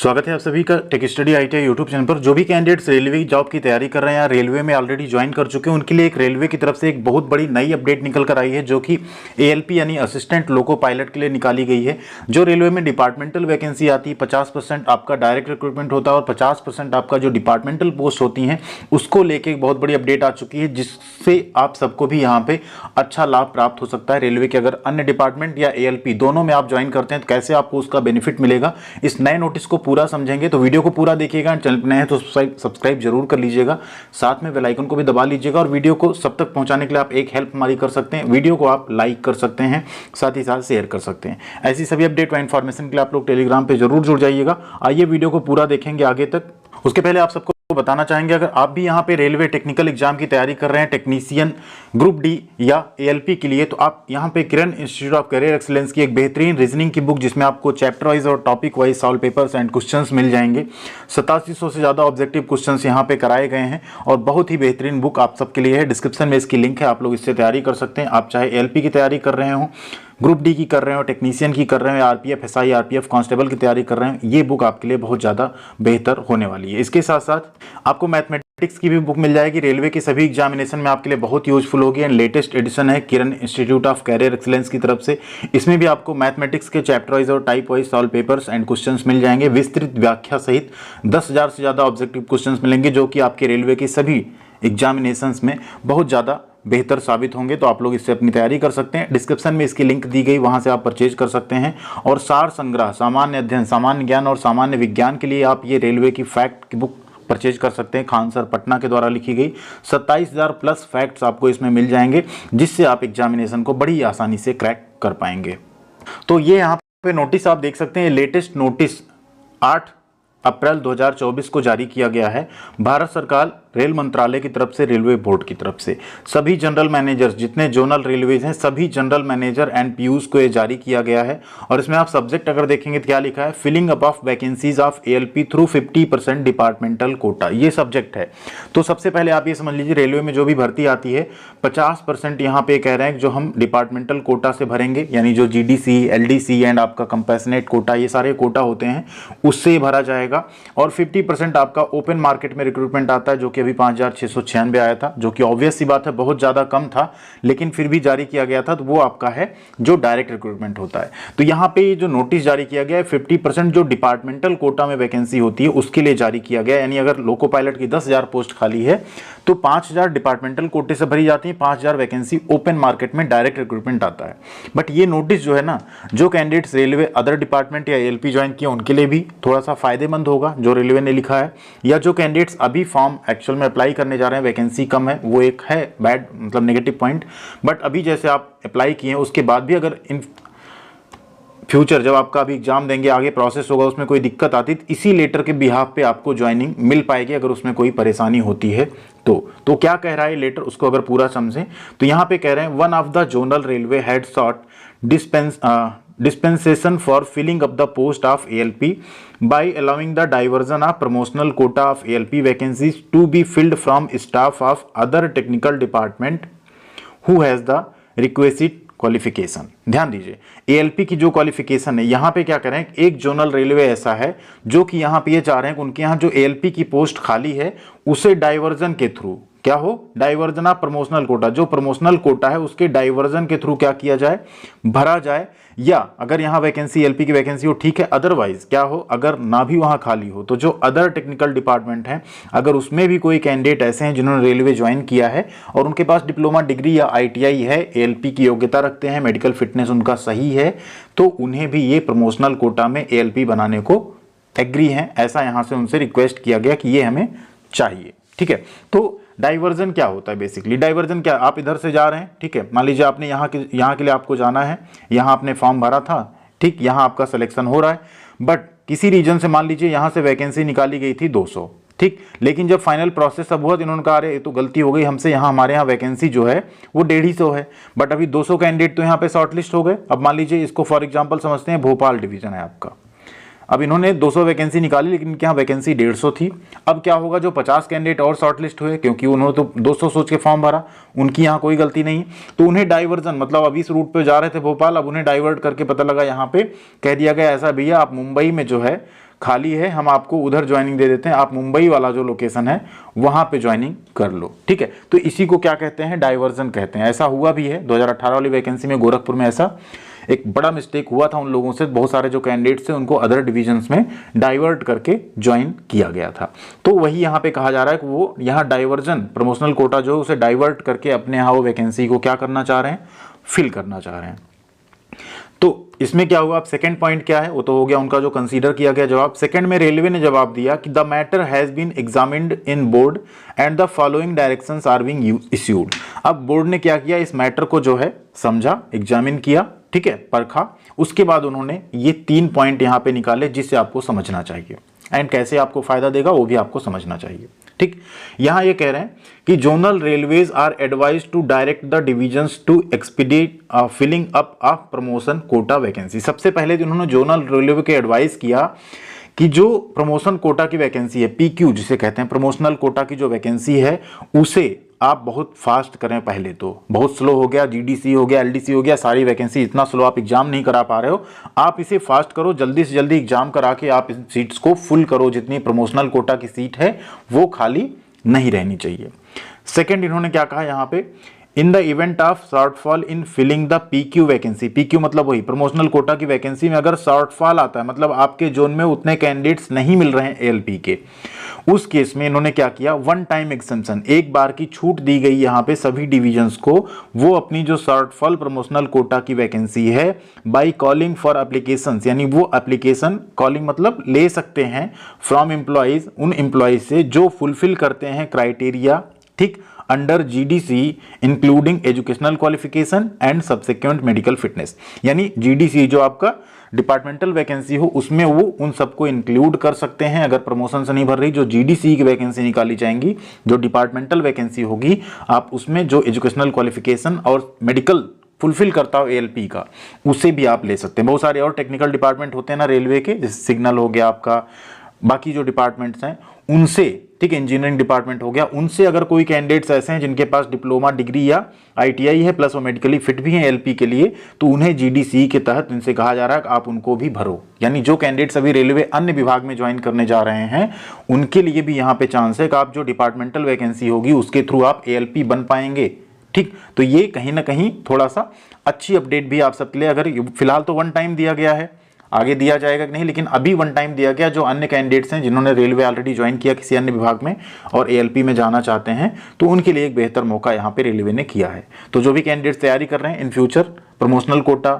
स्वागत है आप सभी का tech study ITI YouTube channel पर। जो भी कैंडिडेट्स रेलवे जॉब की तैयारी कर रहे हैं या रेलवे में ऑलरेडी ज्वाइन कर चुके हैं, उनके लिए एक रेलवे की तरफ से एक बहुत बड़ी नई अपडेट निकल कर आई है, जो कि एएलपी यानी असिस्टेंट लोको पायलट के लिए निकाली गई है। जो रेलवे में डिपार्टमेंटल वैकेंसी आती है, 50% आपका डायरेक्ट रिक्रूटमेंट होता है और 50% आपका जो डिपार्टमेंटल पोस्ट होती हैं उसको लेके एक बहुत बड़ी अपडेट आ चुकी है, जिससे आप सबको भी यहाँ पे अच्छा लाभ प्राप्त हो सकता है। रेलवे के अगर अन्य डिपार्टमेंट या एएलपी दोनों में आप ज्वाइन करते हैं तो कैसे आपको उसका बेनिफिट मिलेगा, इस नए नोटिस को पूरा समझेंगे। तो वीडियो को पूरा देखिएगा। चैनल पर नए हैं तो सब्सक्राइब जरूर कर लीजिएगा, साथ में बेल आइकन को भी दबा लीजिएगा। और वीडियो को सब तक पहुंचाने के लिए आप एक हेल्प हमारी कर सकते हैं, वीडियो को आप लाइक कर सकते हैं, साथ ही साथ शेयर कर सकते हैं। ऐसी सभी अपडेट व इन्फॉर्मेशन के लिए आप लोग टेलीग्राम पे जरूर जुड़ जाइएगा। आइए वीडियो को पूरा देखेंगे आगे तक। उसके पहले आप सबको बताना चाहेंगे, अगर आप भी यहाँ पे रेलवे टेक्निकल एग्जाम की तैयारी कर रहे हैं, टेक्नीशियन ग्रुप डी या एएलपी के लिए, तो आप यहाँ पे Kiran institute of career excellence की एक बेहतरीन रीजनिंग की बुक, जिसमें आपको चैप्टर वाइज और topic wise solved papers and questions मिल जाएंगे। 8700 से ज़्यादा ऑब्जेक्टिव क्वेश्चंस यहाँ पे कराए गए हैं और बहुत ही बेहतरीन बुक आप सबके लिए है। डिस्क्रिप्शन में इसकी लिंक है, आप लोग इससे तैयारी कर सकते हैं। आप चाहे एएलपी की तैयारी कर रहे हो, ग्रुप डी की कर रहे हो, टेक्नीशियन की कर रहे हो, आरपीएफ एसआई आरपीएफ कांस्टेबल की तैयारी कर रहे हैं, ये बुक आपके लिए बहुत ज़्यादा बेहतर होने वाली है। इसके साथ साथ आपको मैथमेटिक्स की भी बुक मिल जाएगी, रेलवे के सभी एग्जामिनेशन में आपके लिए बहुत यूजफुल होगी। एंड लेटेस्ट एडिशन है Kiran institute of career excellence की तरफ से। इसमें भी आपको मैथमेटिक्स के चैप्टर वाइज और type wise solved papers and questions मिल जाएंगे, विस्तृत व्याख्या सहित 10,000 से ज़्यादा ऑब्जेक्टिव क्वेश्चंस मिलेंगे, जो कि आपके रेलवे की सभी एग्जामिनेशंस में बहुत ज़्यादा बेहतर साबित होंगे। तो आप लोग इससे अपनी तैयारी कर सकते हैं। डिस्क्रिप्शन में इसकी लिंक दी गई, वहां से आप परचेज कर सकते हैं। और सार संग्रह, सामान्य अध्ययन, सामान्य ज्ञान और सामान्य विज्ञान के लिए आप ये रेलवे की फैक्ट की बुक परचेज कर सकते हैं। खान सर पटना के द्वारा लिखी गई 27,000 प्लस फैक्ट्स आपको इसमें मिल जाएंगे, जिससे आप एग्जामिनेशन को बड़ी आसानी से क्रैक कर पाएंगे। तो ये यहाँ पे नोटिस आप देख सकते हैं, लेटेस्ट नोटिस 8 अप्रैल 2024 को जारी किया गया है भारत सरकार रेल मंत्रालय की तरफ से, रेलवे बोर्ड की तरफ से। सभी जनरल मैनेजर्स, जितने जोनल रेलवेज हैं, सभी जनरल मैनेजर एंड पीयूष को ये जारी किया गया है। और इसमें आप सब्जेक्ट अगर देखेंगे तो क्या लिखा है, filling up of vacancies of ALP through 50% departmental quota, ये सब्जेक्ट है। तो सबसे पहले आप ये समझ लीजिए, रेलवे में जो भी भर्ती आती है 50% यहाँ पे कह रहे हैं जो हम डिपार्टमेंटल कोटा से भरेंगे, यानी जो जीडीसी, एलडीसी एंड आपका कंपैशनेट कोटा, ये सारे कोटा होते हैं, उससे भरा जाएगा। और 50% आपका ओपन मार्केट में रिक्रूटमेंट आता है, जो कि अभी 5,696 आया था, जो कि ऑब्वियस सी बात है बहुत ज़्यादा कम था, लेकिन फिर भी जारी किया गया था। तो वो आपका है जो डायरेक्ट रिक्रूटमेंट होता है। तो यहाँ पे जो नोटिस जारी किया गया है, 50% जो डिपार्टमेंटल कोटा में वैकेंसी होती है उसके लिए जारी किया गया। यानी अगर लोको पायलट की 10,000 पोस्ट खाली है तो 5,000 डिपार्टमेंटल कोटे से भरी जाती है, 5,000 वैकेंसी ओपन मार्केट में डायरेक्ट रिक्रूटमेंट आता है। बट ये नोटिस जो है ना, जो कैंडिडेट्स रेलवे अदर डिपार्टमेंट या एएलपी ज्वाइन किए उनके लिए भी थोड़ा सा फायदेमंद होगा, जो रेलवे ने लिखा है। या जो कैंडिडेट्स अभी फॉर्म एक्चुअल में अप्लाई करने जा रहे हैं, वैकेंसी कम है, वो एक है बैड, मतलब नेगेटिव पॉइंट। बट अभी जैसे आप अप्लाई किए हैं, उसके बाद भी अगर इन फ्यूचर जब आपका अभी एग्जाम देंगे, आगे प्रोसेस होगा, उसमें कोई दिक्कत आती तो इसी लेटर के बिहाफ पे आपको ज्वाइनिंग मिल पाएगी, अगर उसमें कोई परेशानी होती है तो क्या कह रहा है लेटर, उसको अगर पूरा समझें तो यहाँ पे कह रहे हैं, one of the zonal railway had sought dispensation for filling up the post of ALP by allowing the diversion of promotional quota of ALP vacancies to be filled from staff of other technical department who has the requisite qualification. ध्यान दीजिए, ALP की जो qualification है, यहाँ पे क्या करें, एक जोनल रेलवे ऐसा है जो कि यहाँ पे ये चाह रहे हैं कि उनके यहाँ जो एएलपी की पोस्ट खाली है उसे डाइवर्जन के थ्रू, क्या हो, डाइवर्जन ऑफ प्रमोशनल कोटा, जो प्रमोशनल कोटा है उसके डाइवर्जन के थ्रू क्या किया जाए, भरा जाए। या अगर यहाँ वैकेंसी एलपी की वैकेंसी हो ठीक है, अदरवाइज क्या हो, अगर ना भी वहाँ खाली हो तो जो अदर टेक्निकल डिपार्टमेंट है, अगर उसमें भी कोई कैंडिडेट ऐसे हैं जिन्होंने रेलवे ज्वाइन किया है और उनके पास डिप्लोमा डिग्री या आईटीआई है, एएलपी की योग्यता रखते हैं, मेडिकल फिटनेस उनका सही है, तो उन्हें भी ये प्रमोशनल कोटा में एएलपी बनाने को एग्री हैं। ऐसा यहाँ से उनसे रिक्वेस्ट किया गया कि ये हमें चाहिए। ठीक है, तो डाइवर्जन क्या होता है, बेसिकली डाइवर्जन क्या, आप इधर से जा रहे हैं, ठीक है, मान लीजिए आपने यहाँ के लिए आपको जाना है, यहाँ आपने फॉर्म भरा था, ठीक, यहाँ आपका सिलेक्शन हो रहा है, बट किसी रीजन से मान लीजिए यहाँ से वैकेंसी निकाली गई थी 200, ठीक, लेकिन जब फाइनल प्रोसेस अब हुआ तो इन्होंने कहा अरे ये तो गलती हो गई हमसे, यहाँ हमारे यहाँ वैकेंसी जो है वो 150 है, बट अभी 200 कैंडिडेट तो यहाँ पे शॉर्टलिस्ट हो गए। अब मान लीजिए इसको फॉर एग्जाम्पल समझते हैं भोपाल डिवीजन है आपका, अब इन्होंने 200 वैकेंसी निकाली, लेकिन इनके यहाँ वैकेंसी 150 थी। अब क्या होगा, जो 50 कैंडिडेट और शॉर्टलिस्ट हुए, क्योंकि उन्होंने तो 200 सोच के फॉर्म भरा, उनकी यहाँ कोई गलती नहीं, तो उन्हें डाइवर्जन, मतलब अभी इस रूट पे जा रहे थे भोपाल, अब उन्हें डाइवर्ट करके पता लगा यहाँ पे कह दिया गया ऐसा, भैया आप मुंबई में जो है खाली है, हम आपको उधर ज्वाइनिंग दे देते हैं, आप मुंबई वाला जो लोकेशन है वहां पे ज्वाइनिंग कर लो, ठीक है। तो इसी को क्या कहते हैं, डाइवर्जन कहते हैं। ऐसा हुआ भी है 2018 वाली वैकेंसी में गोरखपुर में, ऐसा एक बड़ा मिस्टेक हुआ था उन लोगों से, बहुत सारे जो कैंडिडेट्स थे उनको अदर डिविजन्स में डाइवर्ट करके ज्वाइन किया गया था। तो वही यहाँ पे कहा जा रहा है कि वो यहाँ डाइवर्जन, प्रमोशनल कोटा जो है उसे डाइवर्ट करके अपने यहाँ वो वैकेंसी को क्या करना चाह रहे हैं, फिल करना चाह रहे हैं। तो इसमें क्या हुआ, अब सेकंड पॉइंट क्या है, वो तो हो गया उनका जो कंसीडर किया गया जवाब। सेकंड में रेलवे ने जवाब दिया कि the matter has been examined in board and the following directions are being issued. अब बोर्ड ने क्या किया, इस मैटर को जो है समझा, एग्जामिन किया, ठीक है, परखा, उसके बाद उन्होंने ये 3 पॉइंट यहाँ पे निकाले जिससे आपको समझना चाहिए एंड कैसे आपको फायदा देगा वो भी आपको समझना चाहिए, ठीक। यहां ये कह रहे हैं कि zonal railways are advised to direct the divisions to expedite filling up a promotion quota vacancy. सबसे पहले तो उन्होंने जोनल रेलवे को एडवाइस किया कि जो प्रमोशन कोटा की वैकेंसी है, पीक्यू जिसे कहते हैं, प्रमोशनल कोटा की जो वैकेंसी है उसे आप बहुत फास्ट करें। पहले तो बहुत स्लो हो गया, जीडीसी हो गया, एलडीसी हो गया, सारी वैकेंसी इतना स्लो आप एग्जाम नहीं करा पा रहे हो, आप इसे फास्ट करो, जल्दी से जल्दी एग्जाम करा के आप इन सीट्स को फुल करो, जितनी प्रमोशनल कोटा की सीट है वो खाली नहीं रहनी चाहिए। सेकेंड इन्होंने क्या कहा यहाँ पे, in the event of shortfall in filling the PQ vacancy, PQ मतलब वही प्रमोशनल कोटा की वैकेंसी में अगर शॉर्टफॉल आता है, मतलब आपके जोन में उतने कैंडिडेट्स नहीं मिल रहे हैं एएलपी के, उस केस में इन्होंने क्या किया, वन टाइम एक्सेम्पशन, एक बार की छूट दी गई यहाँ पे सभी डिविजन्स को, वो अपनी जो शॉर्टफॉल प्रमोशनल कोटा की वैकेंसी है बाय कॉलिंग फॉर एप्लीकेशंस, यानी वो एप्लीकेशन कॉलिंग मतलब ले सकते हैं फ्रॉम एम्प्लॉइज, उन एम्प्लॉइज से जो फुलफिल करते हैं क्राइटेरिया, ठीक, under GDC including educational qualification and subsequent medical fitness. यानी जीडीसी जो आपका डिपार्टमेंटल वैकेंसी हो उसमें वो उन सबको इंक्लूड कर सकते हैं। अगर प्रमोशन से नहीं भर रही, जो जीडीसी की वैकेंसी निकाली जाएंगी, जो डिपार्टमेंटल वैकेंसी होगी, आप उसमें जो एजुकेशनल क्वालिफिकेशन और मेडिकल फुलफिल करता हो एएलपी का, उसे भी आप ले सकते हैं। बहुत सारे और टेक्निकल डिपार्टमेंट होते हैं ना रेलवे के, जैसे सिग्नल हो गया आपका, बाकी जो डिपार्टमेंट्स हैं उनसे, ठीक है, इंजीनियरिंग डिपार्टमेंट हो गया, उनसे अगर कोई कैंडिडेट्स ऐसे हैं जिनके पास डिप्लोमा डिग्री या आईटीआई है प्लस वो मेडिकली फिट भी हैं एलपी के लिए, तो उन्हें जीडीसी के तहत इनसे कहा जा रहा है कि आप उनको भी भरो। यानी जो कैंडिडेट्स अभी रेलवे अन्य विभाग में ज्वाइन करने जा रहे हैं उनके लिए भी यहाँ पे चांस है कि आप जो डिपार्टमेंटल वैकेंसी होगी उसके थ्रू आप एएलपी बन पाएंगे, ठीक। तो ये कहीं ना कहीं थोड़ा सा अच्छी अपडेट भी आप सबके लिए, अगर फिलहाल तो वन टाइम दिया गया है, आगे दिया जाएगा कि नहीं, लेकिन अभी वन टाइम दिया गया। जो अन्य कैंडिडेट्स हैं जिन्होंने रेलवे ऑलरेडी ज्वाइन किया किसी अन्य विभाग में और एएलपी में जाना चाहते हैं, तो उनके लिए एक बेहतर मौका यहाँ पे रेलवे ने किया है। तो जो भी कैंडिडेट्स तैयारी कर रहे हैं in future, promotional quota,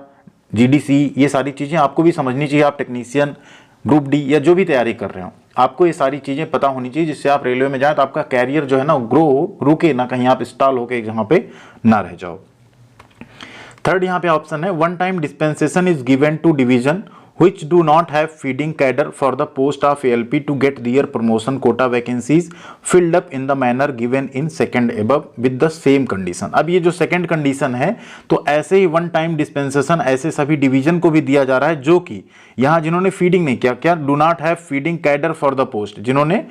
GDC, ये सारी चीज़ें आपको भी समझनी चाहिए। आप टेक्नीशियन, ग्रुप डी या जो भी तैयारी कर रहे हो, आपको ये सारी चीज़ें पता होनी चाहिए, जिससे आप रेलवे में जाए तो आपका कैरियर जो है ना ग्रो हो, रुके ना, कहीं आप स्टॉल होके जहाँ पे ना रह जाओ। थर्ड यहाँ पे ऑप्शन है, one time dispensation is given to division which do not have feeding cadre for the post of ALP to get their promotion quota vacancies filled up in the manner given in second above with the same condition। अब ये जो second condition है, तो ऐसे ही one time dispensation ऐसे सभी division को भी दिया जा रहा है जो कि यहाँ जिन्होंने फीडिंग नहीं किया, क्या do not have feeding cadre for the post, जिन्होंने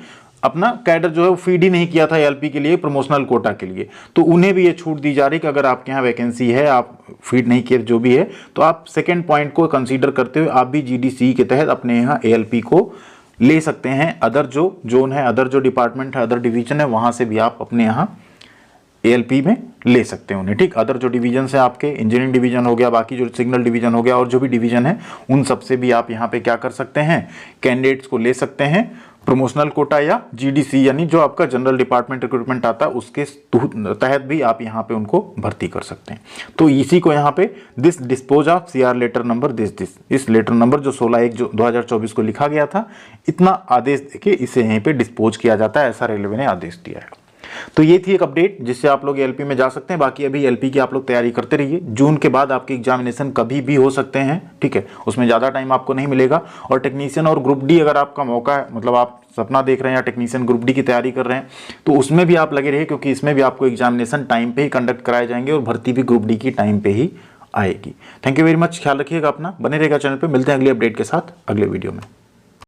अपना कैडर जो है वो फीड ही नहीं किया था एलपी के लिए, प्रमोशनल कोटा के लिए, तो उन्हें भी ये छूट दी जा रही कि अगर आपके यहाँ वैकेंसी है, आप फीड नहीं किए जो भी है, तो आप सेकंड पॉइंट को कंसीडर करते हुए आप भी जीडीसी के तहत अपने यहाँ एएलपी को ले सकते हैं। अदर जो जोन है, अदर जो डिपार्टमेंट है, अदर डिवीजन है, वहाँ से भी आप अपने यहाँ एएलपी में ले सकते हैं उन्हें, ठीक। अदर जो डिवीजन है आपके, इंजीनियरिंग डिवीजन हो गया, बाकी जो सिग्नल डिवीजन हो गया, और जो भी डिवीजन है उन सबसे भी आप यहाँ पे क्या कर सकते हैं, कैंडिडेट्स को ले सकते हैं प्रमोशनल कोटा या जीडीसी, यानी जो आपका जनरल डिपार्टमेंट रिक्रूटमेंट आता है उसके तहत भी आप यहाँ पे उनको भर्ती कर सकते हैं। तो इसी को यहाँ पे this dispose of CR letter number this, इस लेटर नंबर जो 16/1/2024 को लिखा गया था, इतना आदेश देके इसे यहीं पे डिस्पोज किया जाता है, ऐसा रेलवे ने आदेश दिया है। तो ये थी एक अपडेट जिससे आप लोग एलपी में जा सकते हैं। बाकी अभी एलपी की आप लोग तैयारी करते रहिए, जून के बाद आपके एग्जामिनेशन कभी भी हो सकते हैं, ठीक है, उसमें ज़्यादा टाइम आपको नहीं मिलेगा। और टेक्नीशियन और ग्रुप डी अगर आपका मौका है, मतलब आप सपना देख रहे हैं या टेक्नीशियन ग्रुप डी की तैयारी कर रहे हैं, तो उसमें भी आप लगे रहिए, क्योंकि इसमें भी आपको एग्जामिनेशन टाइम पे ही कंडक्ट कराए जाएंगे और भर्ती भी ग्रुप डी की टाइम पे ही आएगी। थैंक यू वेरी मच, ख्याल रखिएगा अपना, बने रहेगा चैनल पे। मिलते हैं अगली अपडेट के साथ अगले वीडियो में।